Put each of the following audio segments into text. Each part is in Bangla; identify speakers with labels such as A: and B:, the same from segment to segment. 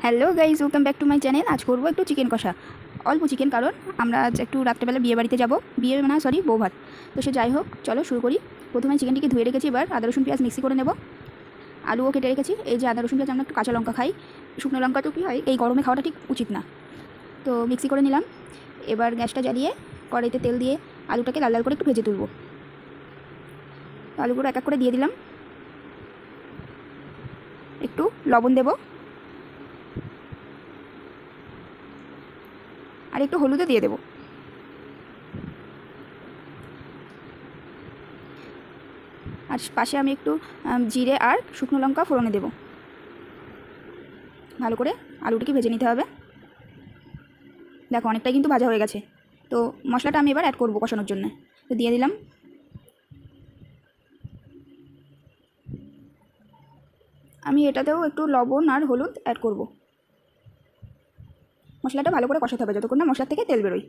A: Hello guys, welcome back to my channel. আজ করবো একটু চিকেন কষা, অল্প চিকেন, কারণ আমরা আজ একটু রাত্রেবেলা বিয়ে বাড়িতে যাবো, বউ ভাত। তো সে যাই হোক, চলো শুরু করি। প্রথমে চিকেনটিকে ধুয়ে রেখেছি, এবার আদা রসুন পেঁয়াজ মিক্সি করে নেব। আলুও কেটে রেখেছি। এই যে আদা রসুন পেঁয়াজ, আমরা একটু কাঁচা লঙ্কা খাই, শুকনো লঙ্কা তো কী হয় এই গরমে খাওয়াটা ঠিক উচিত না, তো মিক্সি করে নিলাম। এবার গ্যাসটা জ্বালিয়ে কড়াইতে তেল দিয়ে আলুটাকে লাল লাল করে একটু ভেজে তুলব। আলুগুলো এক এক করে দিয়ে দিলাম, একটু লবণ দেবো আর একটু হলুদও দিয়ে দেবো। আর পাশে আমি একটু জিরে আর শুকনো লঙ্কা ফোড়নে দেবো। ভালো করে আলুটিকে ভেজে নিতে হবে। দেখো অনেকটাই কিন্তু ভাজা হয়ে গেছে। তো মশলাটা আমি এবার অ্যাড করবো কষানোর জন্য। তো দিয়ে দিলাম। আমি এটাতেও একটু লবণ আর হলুদ অ্যাড করব। মশলাটা ভালো করে কষাতে হবে যতক্ষণ না মশলা থেকে তেল বেরোয়।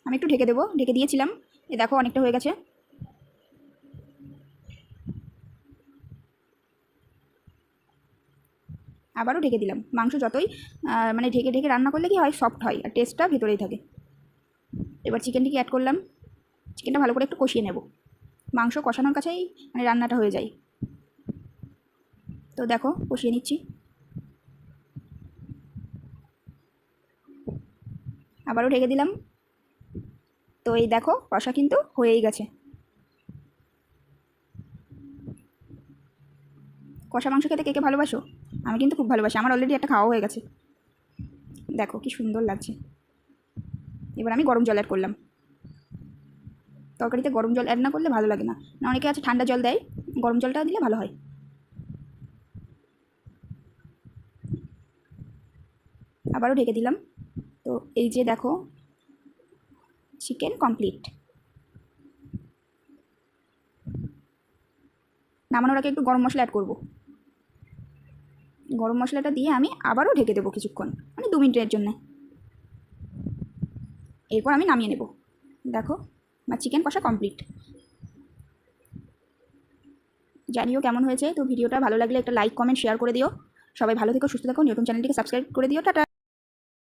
A: আমি একটু ঢেকে দেবো, ঢেকে দিয়েছিলাম। এ দেখো অনেকটা হয়ে গেছে। আবারও ঢেকে দিলাম। মাংস যতই মানে ঢেকে ঢেকে রান্না করলে কি হয়, সফট হয় আর টেস্টটা ভেতরেই থাকে। এবার চিকেনটিকে অ্যাড করলাম। চিকেনটা ভালো করে একটু কষিয়ে নেব। মাংস কষানোর কাছেই মানে রান্নাটা হয়ে যায়। তো দেখো কষিয়ে নিচ্ছি। আবারও ঢেকে দিলাম। তো এই দেখো কষা কিন্তু হয়েই গেছে। কষা মাংস খেতে কে কে ভালোবাসো? আমি কিন্তু খুব ভালোবাসি, আমার অলরেডি একটা খাওয়া হয়ে গেছে। দেখো কি সুন্দর লাগছে। এবার আমি গরম জল অ্যাড করলাম। তরকারিতে গরম জল অ্যাড না করলে ভালো লাগে না, না অনেকে আছে ঠান্ডা জল দেয়, গরম জলটা দিলে ভালো হয়। আবারও ঢেকে দিলাম। তো এই যে দেখো চিকেন কমপ্লিট। নামানোর আগে একটু গরম মশলা অ্যাড করব। গরম মশলাটা দিয়ে আমি আবারও ঢেকে দেবো কিছুক্ষণ, মানে 2 মিনিটের জন্য। এরপর আমি নামিয়ে নেব। দেখো আমার চিকেন কষা কমপ্লিট। জানিও কেমন হয়েছে। তো ভিডিওটা ভালো লাগলে একটা লাইক কমেন্ট শেয়ার করে দিও। সবাই ভালো থেকো, সুস্থ থাকো, নতুন চ্যানেলটিকে সাবস্ক্রাইব করে দিও। টাটা।